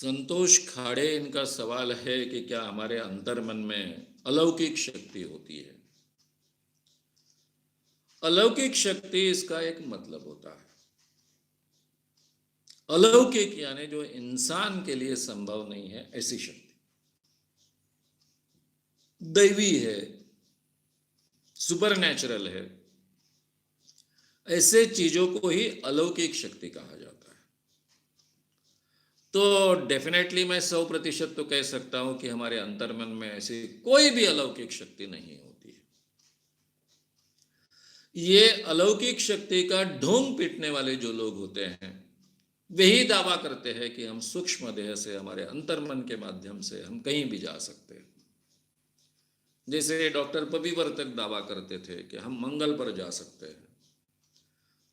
संतोष खाड़े इनका सवाल है कि क्या हमारे अंतर्मन में अलौकिक शक्ति होती है। अलौकिक शक्ति इसका एक मतलब होता है। अलौकिक यानी जो इंसान के लिए संभव नहीं है, ऐसी शक्ति दैवी है, सुपरनैचुरल है। ऐसे चीजों को ही अलौकिक शक्ति कहा जाता है। तो डेफिनेटली मैं 100% तो कह सकता हूं कि हमारे अंतर्मन में ऐसी कोई भी अलौकिक शक्ति नहीं होती है। ये अलौकिक शक्ति का ढोंग पीटने वाले जो लोग होते हैं, वही दावा करते हैं कि हम सूक्ष्म देह से, हमारे अंतर्मन के माध्यम से हम कहीं भी जा सकते हैं। जैसे डॉक्टर पविवर्तक दावा करते थे कि हम मंगल पर जा सकते हैं।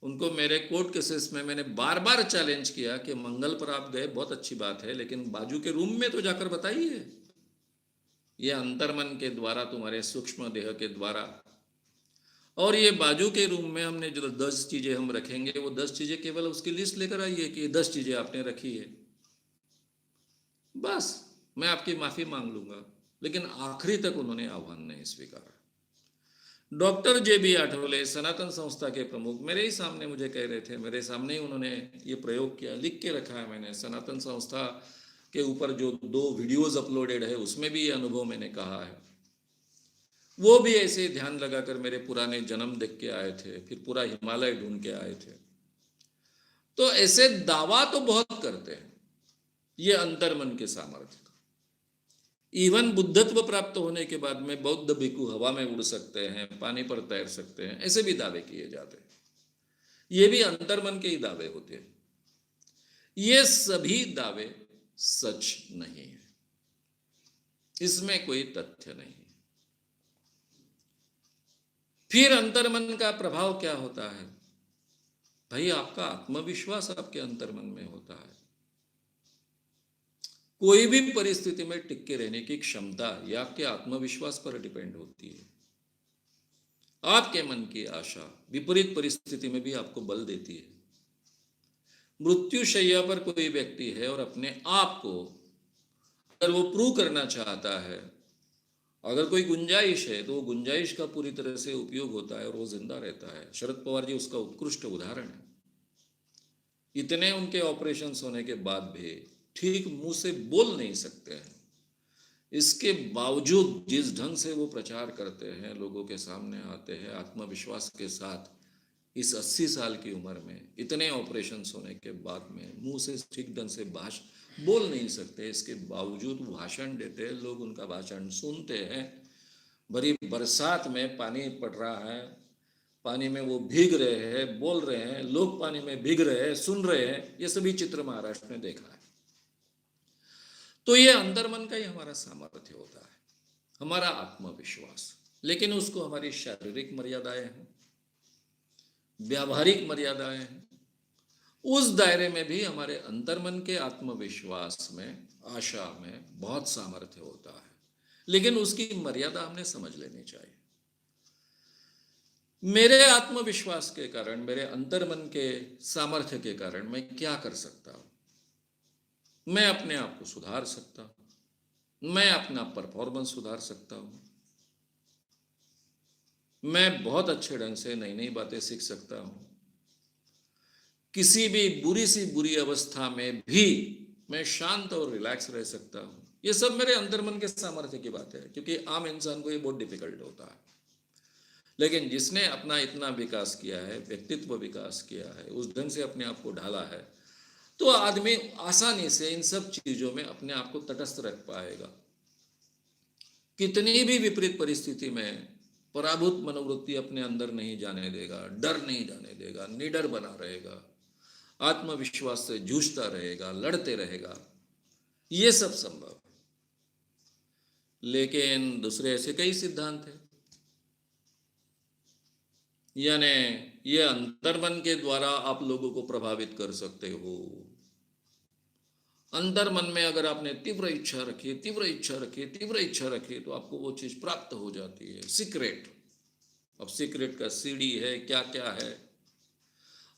उनको मेरे कोर्ट केसेस में मैंने बार बार चैलेंज किया कि मंगल पर आप गए, बहुत अच्छी बात है, लेकिन बाजू के रूम में तो जाकर बताइए। ये अंतर्मन के द्वारा, तुम्हारे सूक्ष्म देह के द्वारा, और ये बाजू के रूम में हमने जो 10 चीजें हम रखेंगे, वो 10 चीजें केवल उसकी लिस्ट लेकर आइए कि 10 चीजें आपने रखी है, बस मैं आपकी माफी मांग लूंगा। लेकिन आखिरी तक उन्होंने आह्वान नहीं स्वीकारा। डॉक्टर JB आठवले, सनातन संस्था के प्रमुख, मेरे ही सामने मुझे कह रहे थे, मेरे सामने ही उन्होंने ये प्रयोग किया, लिख के रखा है मैंने। सनातन संस्था के ऊपर जो 2 वीडियोज अपलोडेड है, उसमें भी ये अनुभव मैंने कहा है। वो भी ऐसे ध्यान लगाकर मेरे पुराने जन्म देख के आए थे, फिर पूरा हिमालय ढूंढ के आए थे। तो ऐसे दावा तो बहुत करते हैं ये अंतर्मन के सामर्थ्य का। इवन बुद्धत्व प्राप्त होने के बाद में बौद्ध भिक्षु हवा में उड़ सकते हैं, पानी पर तैर सकते हैं, ऐसे भी दावे किए जाते हैं। ये भी अंतर्मन के ही दावे होते हैं। ये सभी दावे सच नहीं है, इसमें कोई तथ्य नहीं। फिर अंतर्मन का प्रभाव क्या होता है? भाई, आपका आत्मविश्वास आपके अंतर्मन में होता है। कोई भी परिस्थिति में टिक के रहने की क्षमता यह आपके आत्मविश्वास पर डिपेंड होती है। आपके मन की आशा विपरीत परिस्थिति में भी आपको बल देती है। मृत्युशैया पर कोई व्यक्ति है और अपने आप को अगर वो प्रूव करना चाहता है, अगर कोई गुंजाइश है, तो वो गुंजाइश का पूरी तरह से उपयोग होता है और वो जिंदा रहता है। शरद पवार जी उसका उत्कृष्ट उदाहरण है। इतने उनके ऑपरेशंस होने के बाद भी ठीक मुंह से बोल नहीं सकते हैं, इसके बावजूद जिस ढंग से वो प्रचार करते हैं, लोगों के सामने आते हैं आत्मविश्वास के साथ, इस 80 साल की उम्र में इतने ऑपरेशंस होने के बाद में मुंह से ठीक ढंग से बोल नहीं सकते, इसके बावजूद भाषण देते हैं, लोग उनका भाषण सुनते हैं। भरी बरसात में पानी पड़ रहा है, पानी में वो भीग रहे हैं, बोल रहे हैं, लोग पानी में भीग रहे हैं, सुन रहे हैं। ये सभी चित्र महाराष्ट्र में देखा है। तो ये अंतर्मन का ही हमारा सामर्थ्य होता है, हमारा आत्मविश्वास। लेकिन उसको हमारी शारीरिक मर्यादाएं हैं, व्यावहारिक मर्यादाएं हैं। उस दायरे में भी हमारे अंतर्मन के आत्मविश्वास में, आशा में बहुत सामर्थ्य होता है, लेकिन उसकी मर्यादा हमने समझ लेनी चाहिए। मेरे आत्मविश्वास के कारण, मेरे अंतर्मन के सामर्थ्य के कारण मैं क्या कर सकता हूं? मैं अपने आप को सुधार सकता हूं, मैं अपना परफॉर्मेंस सुधार सकता हूं, मैं बहुत अच्छे ढंग से नई नई बातें सीख सकता हूं। किसी भी बुरी सी बुरी अवस्था में भी मैं शांत और रिलैक्स रह सकता हूं। ये सब मेरे अंतर्मन के सामर्थ्य की बात है, क्योंकि आम इंसान को ये बहुत डिफिकल्ट होता है। लेकिन जिसने अपना इतना विकास किया है, व्यक्तित्व विकास किया है, उस ढंग से अपने आप को ढाला है, तो आदमी आसानी से इन सब चीजों में अपने आप को तटस्थ रख पाएगा। कितनी भी विपरीत परिस्थिति में पराभूत मनोवृत्ति अपने अंदर नहीं जाने देगा, डर नहीं जाने देगा, निडर बना रहेगा, आत्मविश्वास से जूझता रहेगा, लड़ते रहेगा। ये सब संभव है। लेकिन दूसरे ऐसे कई सिद्धांत हैं, यानी ये अंतर्मन के द्वारा आप लोगों को प्रभावित कर सकते हो। अंतर्मन में अगर आपने तीव्र इच्छा रखी, तीव्र इच्छा रखी, तीव्र इच्छा रखी, तो आपको वो चीज प्राप्त हो जाती है। सीक्रेट, अब सीक्रेट का सीडी है, क्या क्या है,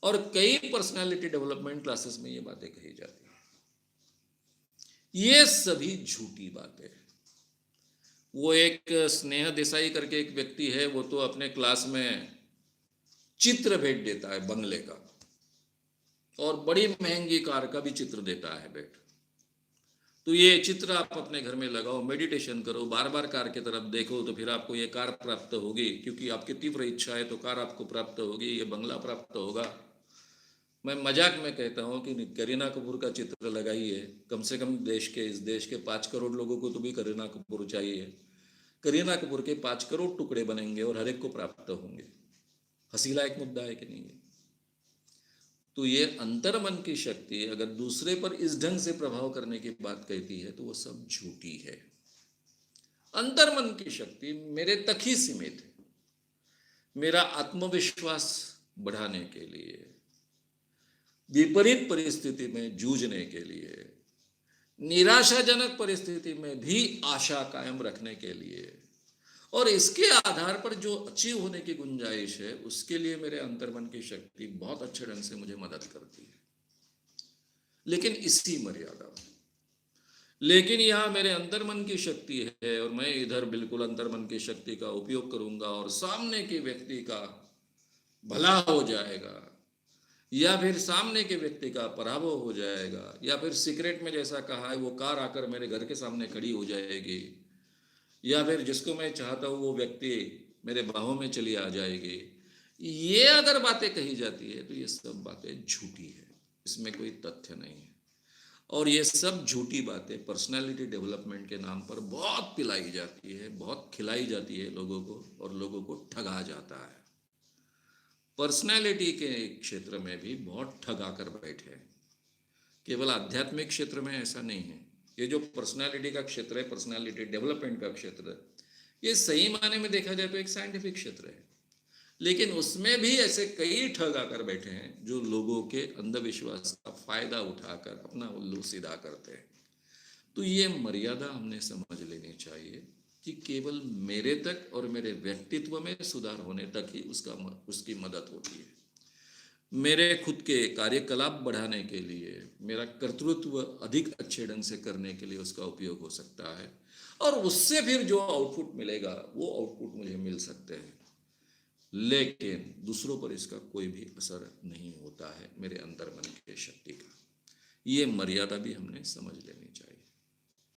और कई पर्सनालिटी डेवलपमेंट क्लासेस में ये बातें कही जाती है। ये सभी झूठी बातें हैं। वो एक स्नेह देसाई करके एक व्यक्ति है, वो तो अपने क्लास में चित्र भेज देता है बंगले का, और बड़ी महंगी कार का भी चित्र देता है भेंट। तो ये चित्र आप अपने घर में लगाओ, मेडिटेशन करो, बार बार कार की तरफ देखो, तो फिर आपको ये कार प्राप्त होगी, क्योंकि आपकी तीव्र इच्छा है तो कार आपको प्राप्त होगी, ये बंगला प्राप्त होगा। मैं मजाक में कहता हूँ कि करीना कपूर का चित्र लगाइए, कम से कम इस देश के 5 करोड़ लोगों को तो भी करीना कपूर चाहिए। करीना कपूर के 5 करोड़ टुकड़े बनेंगे और हर एक को प्राप्त होंगे। हंसी लायक मुद्दा है कि नहीं है? तो ये अंतर्मन की शक्ति अगर दूसरे पर इस ढंग से प्रभाव करने की बात कहती है तो वो सब झूठी है। अंतर्मन की शक्ति मेरे तक ही सीमित है, मेरा आत्मविश्वास बढ़ाने के लिए, विपरीत परिस्थिति में जूझने के लिए, निराशाजनक परिस्थिति में भी आशा कायम रखने के लिए, और इसके आधार पर जो अचीव होने की गुंजाइश है उसके लिए मेरे अंतर्मन की शक्ति बहुत अच्छे ढंग से मुझे मदद करती है, लेकिन इसी मर्यादा में। लेकिन यहाँ मेरे अंतर्मन की शक्ति है और मैं इधर बिल्कुल अंतर्मन की शक्ति का उपयोग करूंगा और सामने के व्यक्ति का भला हो जाएगा, या फिर सामने के व्यक्ति का पराभव हो जाएगा, या फिर सीक्रेट में जैसा कहा है वो कार आकर मेरे घर के सामने खड़ी हो जाएगी, या फिर जिसको मैं चाहता हूँ वो व्यक्ति मेरे बाहों में चली आ जाएगी, ये अगर बातें कही जाती है तो ये सब बातें झूठी है, इसमें कोई तथ्य नहीं है। और ये सब झूठी बातें पर्सनालिटी डेवलपमेंट के नाम पर बहुत पिलाई जाती है, बहुत खिलाई जाती है लोगों को, और लोगों को ठगा जाता है। पर्सनालिटी के क्षेत्र में भी बहुत ठगा कर बैठे हैं, केवल आध्यात्मिक क्षेत्र में ऐसा नहीं है। ये जो पर्सनालिटी का क्षेत्र है, पर्सनालिटी डेवलपमेंट का क्षेत्र है, ये सही मायने में देखा जाए तो एक साइंटिफिक क्षेत्र है, लेकिन उसमें भी ऐसे कई ठग आकर बैठे हैं जो लोगों के अंधविश्वास का फायदा उठाकर अपना उल्लू सीधा करते हैं। तो ये मर्यादा हमने समझ लेनी चाहिए कि केवल मेरे तक और मेरे व्यक्तित्व में सुधार होने तक ही उसकी मदद होती है। मेरे खुद के कार्यकलाप बढ़ाने के लिए, मेरा कर्तृत्व अधिक अच्छे ढंग से करने के लिए उसका उपयोग हो सकता है, और उससे फिर जो आउटपुट मिलेगा वो आउटपुट मुझे मिल सकते हैं, लेकिन दूसरों पर इसका कोई भी असर नहीं होता है मेरे अंतर्मन की शक्ति का। ये मर्यादा भी हमने समझ लेनी चाहिए।